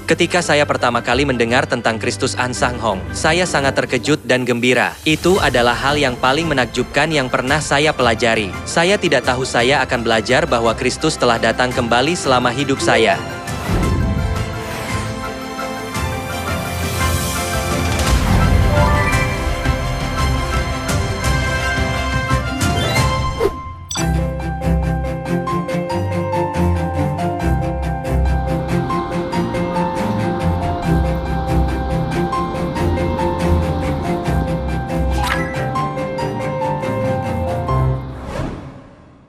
Ketika saya pertama kali mendengar tentang Kristus An Sang Hong, saya sangat terkejut dan gembira. Itu adalah hal yang paling menakjubkan yang pernah saya pelajari. Saya tidak tahu saya akan belajar bahwa Kristus telah datang kembali selama hidup saya.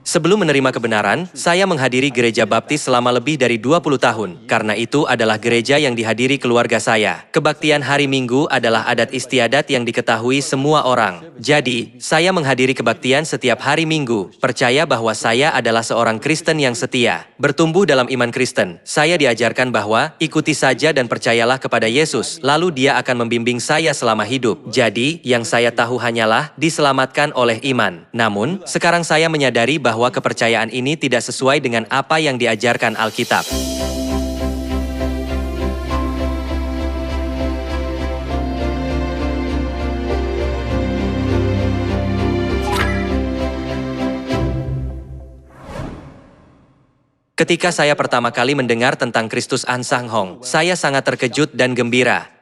Sebelum menerima kebenaran, saya menghadiri gereja baptis selama lebih dari 20 tahun. Karena itu adalah gereja yang dihadiri keluarga saya. Kebaktian hari Minggu adalah adat istiadat yang diketahui semua orang. Jadi, saya menghadiri kebaktian setiap hari Minggu, percaya bahwa saya adalah seorang Kristen yang setia. Bertumbuh dalam iman Kristen, saya diajarkan bahwa ikuti saja dan percayalah kepada Yesus, lalu Dia akan membimbing saya selama hidup. Jadi, yang saya tahu hanyalah diselamatkan oleh iman. Namun, sekarang saya menyadari bahwa kepercayaan ini tidak sesuai dengan apa yang diajarkan Alkitab. Ketika saya pertama kali mendengar tentang Kristus An Sang Hong, saya sangat terkejut dan gembira.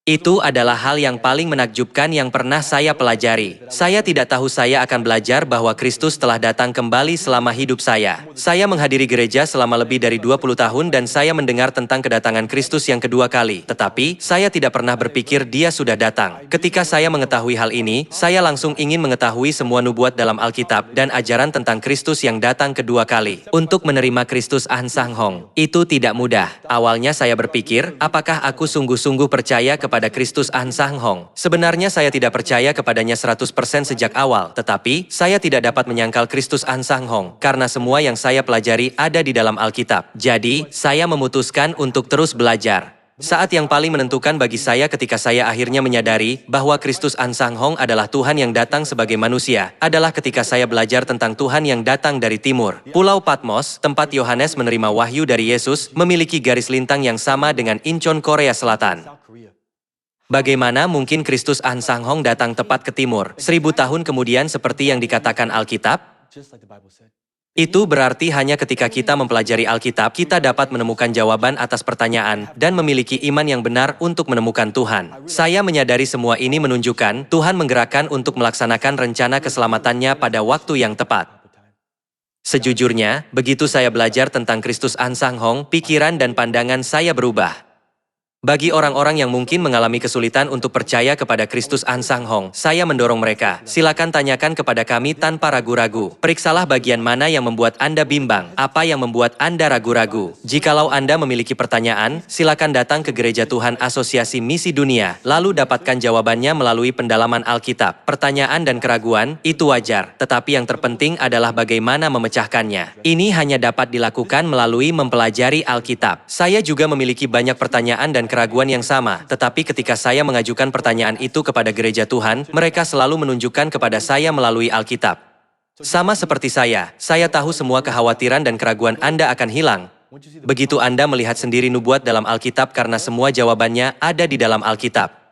Itu adalah hal yang paling menakjubkan yang pernah saya pelajari. Saya tidak tahu saya akan belajar bahwa Kristus telah datang kembali selama hidup saya. Saya menghadiri gereja selama lebih dari 20 tahun dan saya mendengar tentang kedatangan Kristus yang kedua kali. Tetapi, saya tidak pernah berpikir Dia sudah datang. Ketika saya mengetahui hal ini, saya langsung ingin mengetahui semua nubuat dalam Alkitab dan ajaran tentang Kristus yang datang kedua kali. Untuk menerima Kristus An Sang Hong, itu tidak mudah. Awalnya saya berpikir, apakah aku sungguh-sungguh percaya kepada Kristus An Sang Hong? Sebenarnya saya tidak percaya kepadanya 100% sejak awal, tetapi saya tidak dapat menyangkal Kristus An Sang Hong karena semua yang saya pelajari ada di dalam Alkitab. Jadi, saya memutuskan untuk terus belajar. Saat yang paling menentukan bagi saya ketika saya akhirnya menyadari bahwa Kristus An Sang Hong adalah Tuhan yang datang sebagai manusia, adalah ketika saya belajar tentang Tuhan yang datang dari timur. Pulau Patmos, tempat Yohanes menerima wahyu dari Yesus, memiliki garis lintang yang sama dengan Incheon, Korea Selatan. Bagaimana mungkin Kristus An Sang Hong datang tepat ke timur, 1000 tahun kemudian seperti yang dikatakan Alkitab? Itu berarti hanya ketika kita mempelajari Alkitab, kita dapat menemukan jawaban atas pertanyaan dan memiliki iman yang benar untuk menemukan Tuhan. Saya menyadari semua ini menunjukkan Tuhan menggerakkan untuk melaksanakan rencana keselamatannya pada waktu yang tepat. Sejujurnya, begitu saya belajar tentang Kristus An Sang Hong, pikiran dan pandangan saya berubah. Bagi orang-orang yang mungkin mengalami kesulitan untuk percaya kepada Kristus An Sang Hong, saya mendorong mereka, silakan tanyakan kepada kami tanpa ragu-ragu. Periksalah bagian mana yang membuat Anda bimbang, apa yang membuat Anda ragu-ragu. Jikalau Anda memiliki pertanyaan, silakan datang ke Gereja Tuhan Asosiasi Misi Dunia, lalu dapatkan jawabannya melalui pendalaman Alkitab. Pertanyaan dan keraguan, itu wajar, tetapi yang terpenting adalah bagaimana memecahkannya. Ini hanya dapat dilakukan melalui mempelajari Alkitab. Saya juga memiliki banyak pertanyaan dan keraguan yang sama, tetapi ketika saya mengajukan pertanyaan itu kepada gereja Tuhan, mereka selalu menunjukkan kepada saya melalui Alkitab. Sama seperti saya tahu semua kekhawatiran dan keraguan Anda akan hilang. Begitu Anda melihat sendiri nubuat dalam Alkitab karena semua jawabannya ada di dalam Alkitab.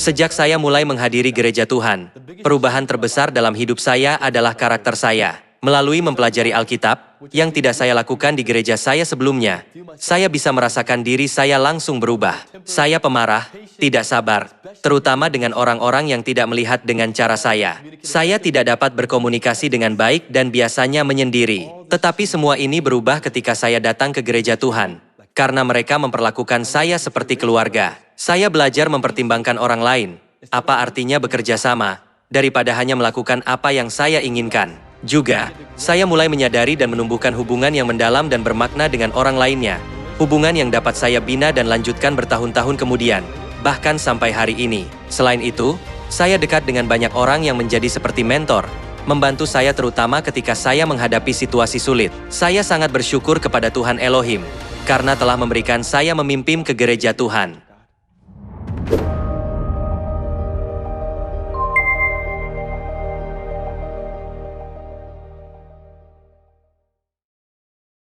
Sejak saya mulai menghadiri gereja Tuhan, perubahan terbesar dalam hidup saya adalah karakter saya. Melalui mempelajari Alkitab, yang tidak saya lakukan di gereja saya sebelumnya, saya bisa merasakan diri saya langsung berubah. Saya pemarah, tidak sabar, terutama dengan orang-orang yang tidak melihat dengan cara saya. Saya tidak dapat berkomunikasi dengan baik dan biasanya menyendiri. Tetapi semua ini berubah ketika saya datang ke gereja Tuhan. Karena mereka memperlakukan saya seperti keluarga. Saya belajar mempertimbangkan orang lain. Apa artinya bekerja sama, daripada hanya melakukan apa yang saya inginkan. Juga, saya mulai menyadari dan menumbuhkan hubungan yang mendalam dan bermakna dengan orang lainnya. Hubungan yang dapat saya bina dan lanjutkan bertahun-tahun kemudian, bahkan sampai hari ini. Selain itu, saya dekat dengan banyak orang yang menjadi seperti mentor, membantu saya terutama ketika saya menghadapi situasi sulit. Saya sangat bersyukur kepada Tuhan Elohim, karena telah memberikan saya memimpin ke gereja Tuhan.